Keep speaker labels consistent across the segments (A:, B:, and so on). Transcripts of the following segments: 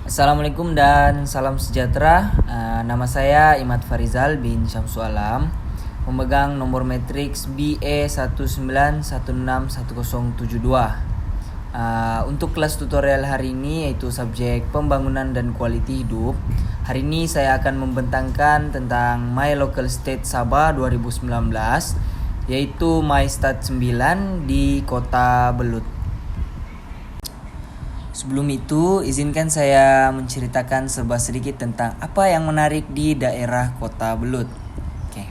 A: Assalamualaikum dan salam sejahtera. Nama saya Imad Farizal bin Syamsu Alam, memegang nomor matriks BE19161072. Untuk kelas tutorial hari ini yaitu subjek pembangunan dan quality hidup. Hari ini saya akan membentangkan tentang My Local State Sabah 2019, yaitu My Stat 9 di Kota Belut. Sebelum itu, izinkan saya menceritakan sedikit tentang apa yang menarik di daerah Kota Belut. Oke.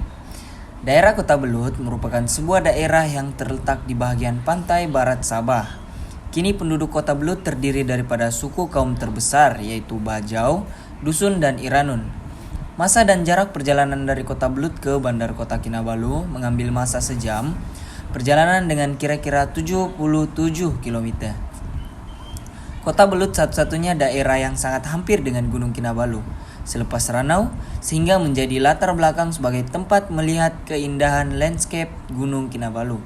A: Daerah Kota Belut merupakan sebuah daerah yang terletak di bagian pantai barat Sabah. Kini penduduk Kota Belut terdiri daripada suku kaum terbesar yaitu Bajau, Dusun, dan Iranun. Masa dan jarak perjalanan dari Kota Belut ke Bandar Kota Kinabalu mengambil masa sejam, perjalanan dengan kira-kira 77 km. Kota Belut satu-satunya daerah yang sangat hampir dengan Gunung Kinabalu, selepas Ranau, sehingga menjadi latar belakang sebagai tempat melihat keindahan landscape Gunung Kinabalu.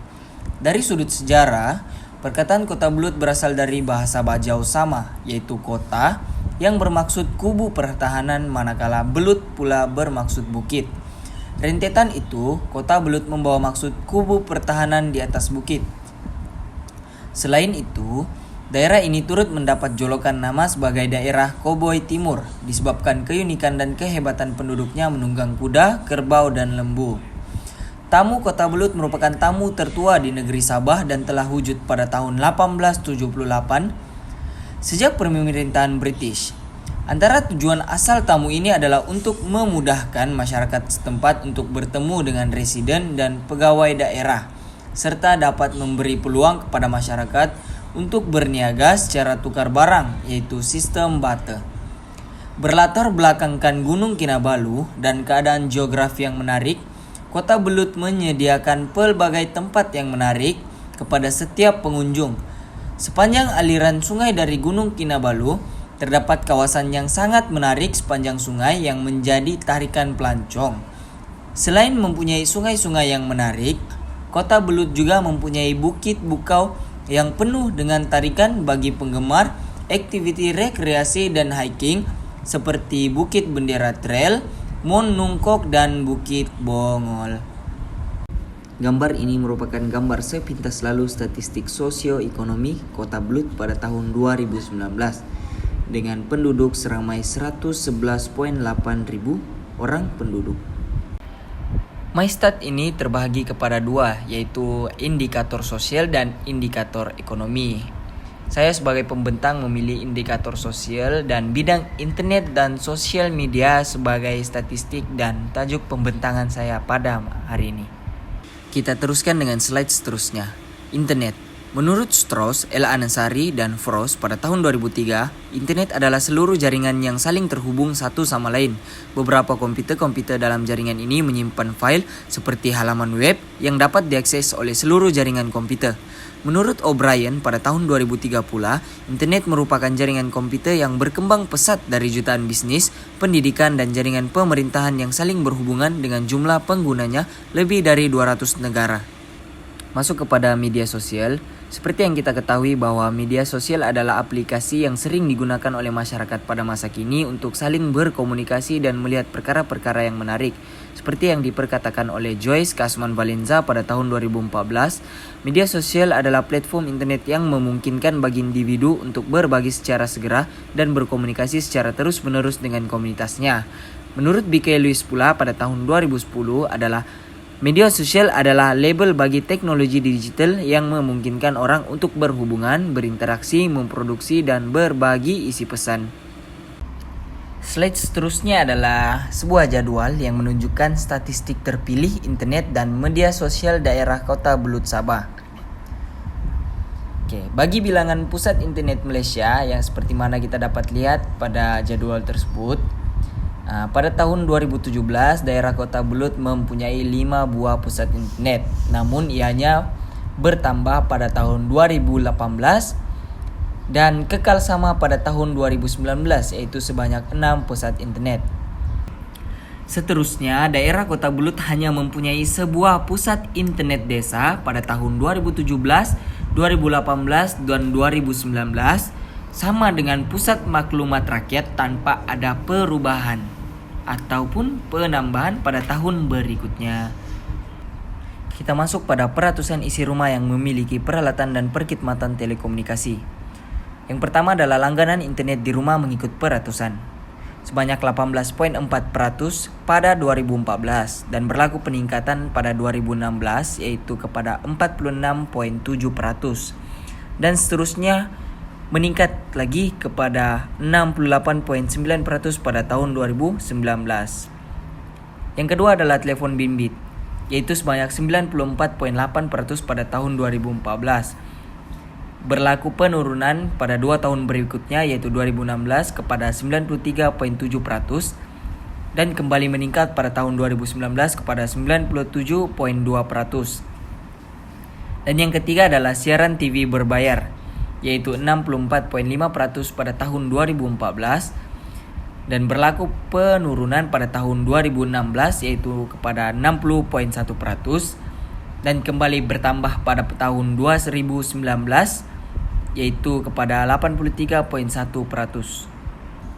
A: Dari sudut sejarah, perkataan Kota Belut berasal dari bahasa Bajau sama, yaitu kota, yang bermaksud kubu pertahanan manakala Belut pula bermaksud bukit. Rentetan itu, Kota Belut membawa maksud kubu pertahanan di atas bukit. Selain itu, daerah ini turut mendapat julukan nama sebagai daerah Koboi Timur disebabkan keunikan dan kehebatan penduduknya menunggang kuda, kerbau, dan lembu. Tamu Kota Belut merupakan tamu tertua di negeri Sabah dan telah wujud pada tahun 1878 sejak pemerintahan British. Antara tujuan asal tamu ini adalah untuk memudahkan masyarakat setempat untuk bertemu dengan residen dan pegawai daerah, serta dapat memberi peluang kepada masyarakat untuk berniaga secara tukar barang, yaitu sistem barter. Berlatar belakangkan Gunung Kinabalu dan keadaan geografi yang menarik, Kota Belut menyediakan pelbagai tempat yang menarik kepada setiap pengunjung. Sepanjang aliran sungai dari Gunung Kinabalu, terdapat kawasan yang sangat menarik sepanjang sungai yang menjadi tarikan pelancong. Selain mempunyai sungai-sungai yang menarik, Kota Belut juga mempunyai Bukit Bukau yang penuh dengan tarikan bagi penggemar aktiviti rekreasi dan hiking seperti Bukit Bendera Trail, Mon Nungkok, dan Bukit Bongol. Gambar ini merupakan gambar sepintas lalu statistik sosioekonomi Kota Belut pada tahun 2019 dengan penduduk seramai 111,8 ribu orang penduduk. MyStat ini terbagi kepada dua, yaitu indikator sosial dan indikator ekonomi. Saya sebagai pembentang memilih indikator sosial dan bidang internet dan sosial media sebagai statistik dan tajuk pembentangan saya pada hari ini. Kita teruskan dengan slide seterusnya. Internet. Menurut Strauss, L. Anasari, dan Frost pada tahun 2003, internet adalah seluruh jaringan yang saling terhubung satu sama lain. Beberapa komputer dalam jaringan ini menyimpan file seperti halaman web yang dapat diakses oleh seluruh jaringan komputer. Menurut O'Brien pada tahun 2003 pula, internet merupakan jaringan komputer yang berkembang pesat dari jutaan bisnis, pendidikan, dan jaringan pemerintahan yang saling berhubungan dengan jumlah penggunanya lebih dari 200 negara. Masuk kepada media sosial. Seperti yang kita ketahui bahwa media sosial adalah aplikasi yang sering digunakan oleh masyarakat pada masa kini untuk saling berkomunikasi dan melihat perkara-perkara yang menarik. Seperti yang diperkatakan oleh Joyce Kasman Valenza pada tahun 2014, media sosial adalah platform internet yang memungkinkan bagi individu untuk berbagi secara segera dan berkomunikasi secara terus-menerus dengan komunitasnya. Menurut B.K. Lewis pula pada tahun 2010 adalah media sosial adalah label bagi teknologi digital yang memungkinkan orang untuk berhubungan, berinteraksi, memproduksi, dan berbagi isi pesan. Slide seterusnya adalah sebuah jadwal yang menunjukkan statistik terpilih internet dan media sosial daerah Kota Belut Sabah. Bagi bilangan pusat internet Malaysia yang seperti mana kita dapat lihat pada jadwal tersebut, pada tahun 2017, daerah Kota Belut mempunyai 5 buah pusat internet. Namun ianya bertambah pada tahun 2018 dan kekal sama pada tahun 2019, yaitu sebanyak 6 pusat internet. Seterusnya, daerah Kota Belut hanya mempunyai sebuah pusat internet desa pada tahun 2017, 2018, dan 2019. sama dengan pusat maklumat rakyat tanpa ada perubahan ataupun penambahan pada tahun berikutnya. Kita masuk pada peratusan isi rumah yang memiliki peralatan dan perkhidmatan telekomunikasi. Yang pertama adalah langganan internet di rumah mengikut peratusan sebanyak 18,4% pada 2014 dan berlaku peningkatan pada 2016 yaitu kepada 46,7% dan seterusnya meningkat lagi kepada 68,9% pada tahun 2019. Yang kedua adalah telepon bimbit yaitu sebanyak 94,8% pada tahun 2014. Berlaku penurunan pada 2 tahun berikutnya yaitu 2016 kepada 93,7% dan kembali meningkat pada tahun 2019 kepada 97,2%. Dan yang ketiga adalah siaran TV berbayar yaitu 64,5% pada tahun 2014 dan berlaku penurunan pada tahun 2016 yaitu kepada 60,1% dan kembali bertambah pada tahun 2019 yaitu kepada 83,1%.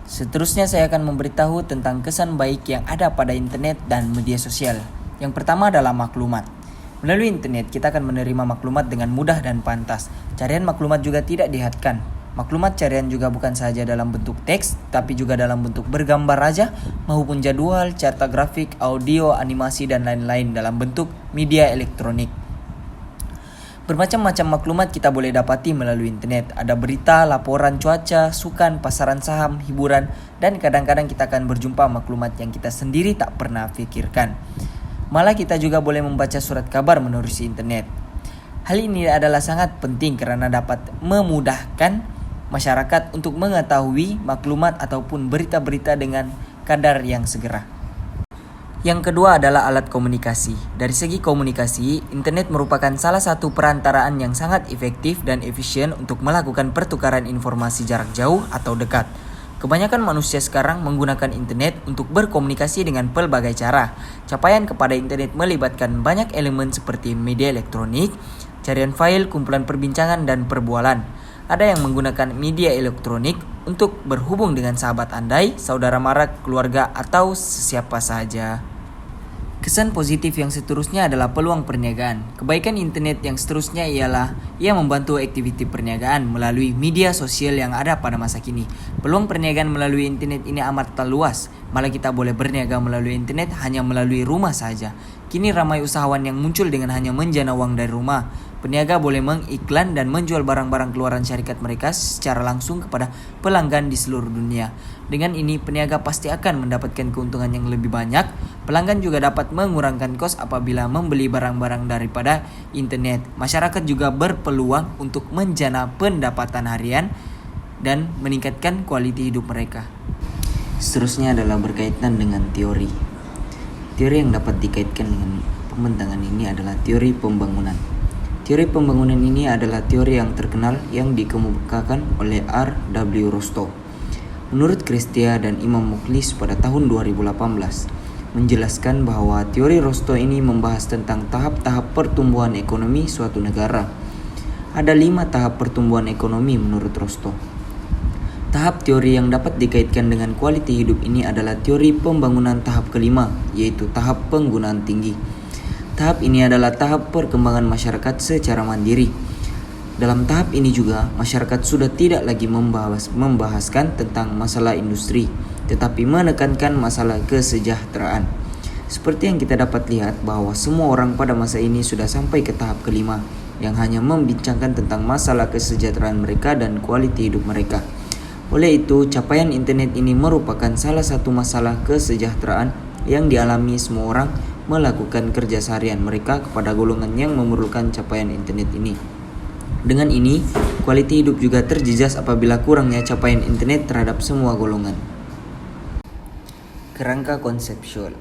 A: Seterusnya saya akan memberitahu tentang kesan baik yang ada pada internet dan media sosial. Yang pertama adalah maklumat. Melalui internet kita akan menerima maklumat dengan mudah dan pantas. Carian maklumat juga tidak dihadkan. Maklumat carian juga bukan saja dalam bentuk teks, tapi juga dalam bentuk bergambar raja maupun jadwal, carta grafik, audio, animasi, dan lain-lain dalam bentuk media elektronik. Bermacam-macam maklumat kita boleh dapati melalui internet. Ada berita, laporan cuaca, sukan, pasaran saham, hiburan, dan kadang-kadang kita akan berjumpa maklumat yang kita sendiri tak pernah pikirkan. Malah kita juga boleh membaca surat kabar menerusi internet. Hal ini adalah sangat penting karena dapat memudahkan masyarakat untuk mengetahui maklumat ataupun berita-berita dengan kadar yang segera. Yang kedua adalah alat komunikasi. Dari segi komunikasi, internet merupakan salah satu perantaraan yang sangat efektif dan efisien untuk melakukan pertukaran informasi jarak jauh atau dekat. Kebanyakan manusia sekarang menggunakan internet untuk berkomunikasi dengan pelbagai cara. Capaian kepada internet melibatkan banyak elemen seperti media elektronik, carian file, kumpulan perbincangan, dan perbualan. Ada yang menggunakan media elektronik untuk berhubung dengan sahabat andai, saudara mara, keluarga, atau siapa saja. Kesan positif yang seterusnya adalah peluang perniagaan. Kebaikan internet yang seterusnya ialah ia membantu aktiviti perniagaan melalui media sosial yang ada pada masa kini. Peluang perniagaan melalui internet ini amat luas. Malah kita boleh berniaga melalui internet hanya melalui rumah saja. Kini ramai usahawan yang muncul dengan hanya menjana uang dari rumah. Peniaga boleh mengiklan dan menjual barang-barang keluaran syarikat mereka secara langsung kepada pelanggan di seluruh dunia. Dengan ini, peniaga pasti akan mendapatkan keuntungan yang lebih banyak. Pelanggan juga dapat mengurangkan kos apabila membeli barang-barang daripada internet. Masyarakat juga berpeluang untuk menjana pendapatan harian dan meningkatkan kualiti hidup mereka. Seterusnya adalah berkaitan dengan teori. Teori yang dapat dikaitkan dengan pembentangan ini adalah teori pembangunan. Teori pembangunan ini adalah teori yang terkenal yang dikemukakan oleh R.W. Rostow. Menurut Christia dan Imam Mukhlis pada tahun 2018, menjelaskan bahwa teori Rostow ini membahas tentang tahap-tahap pertumbuhan ekonomi suatu negara. Ada 5 tahap pertumbuhan ekonomi menurut Rostow. Tahap teori yang dapat dikaitkan dengan kualiti hidup ini adalah teori pembangunan tahap kelima, yaitu tahap penggunaan tinggi. Tahap ini adalah tahap perkembangan masyarakat secara mandiri. Dalam tahap ini juga, masyarakat sudah tidak lagi membahaskan tentang masalah industri, tetapi menekankan masalah kesejahteraan. Seperti yang kita dapat lihat bahwa semua orang pada masa ini sudah sampai ke tahap kelima, yang hanya membincangkan tentang masalah kesejahteraan mereka dan kualiti hidup mereka. Oleh itu, capaian internet ini merupakan salah satu masalah kesejahteraan yang dialami semua orang melakukan kerja seharian mereka kepada golongan yang memerlukan capaian internet ini. Dengan ini, kualiti hidup juga terjejas apabila kurangnya capaian internet terhadap semua golongan. Kerangka konseptual.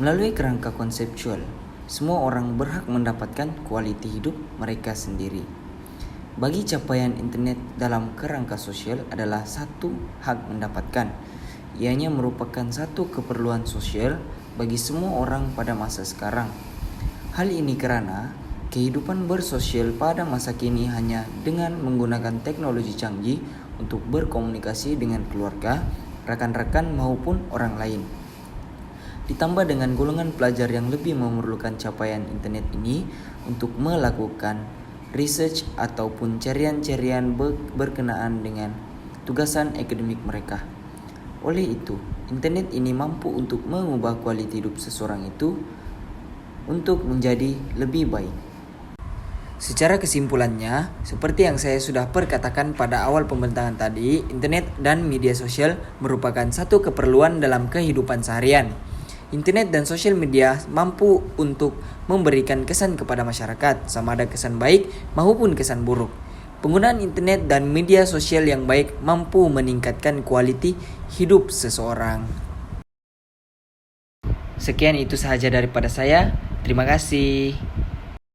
A: Melalui kerangka konseptual, semua orang berhak mendapatkan kualiti hidup mereka sendiri. Bagi capaian internet dalam kerangka sosial adalah satu hak mendapatkan. Ianya merupakan satu keperluan sosial bagi semua orang pada masa sekarang. Hal ini karena kehidupan bersosial pada masa kini hanya dengan menggunakan teknologi canggih untuk berkomunikasi dengan keluarga, rekan-rekan maupun orang lain. Ditambah dengan golongan pelajar yang lebih memerlukan capaian internet ini untuk melakukan research ataupun carian-carian berkenaan dengan tugasan akademik mereka. Oleh itu, internet ini mampu untuk mengubah kualiti hidup seseorang itu untuk menjadi lebih baik. Secara kesimpulannya, seperti yang saya sudah perkatakan pada awal pembentangan tadi, internet dan media sosial merupakan satu keperluan dalam kehidupan seharian. Internet dan sosial media mampu untuk memberikan kesan kepada masyarakat, sama ada kesan baik maupun kesan buruk. Penggunaan internet dan media sosial yang baik mampu meningkatkan kualiti hidup seseorang. Sekian itu sahaja daripada saya. Terima kasih.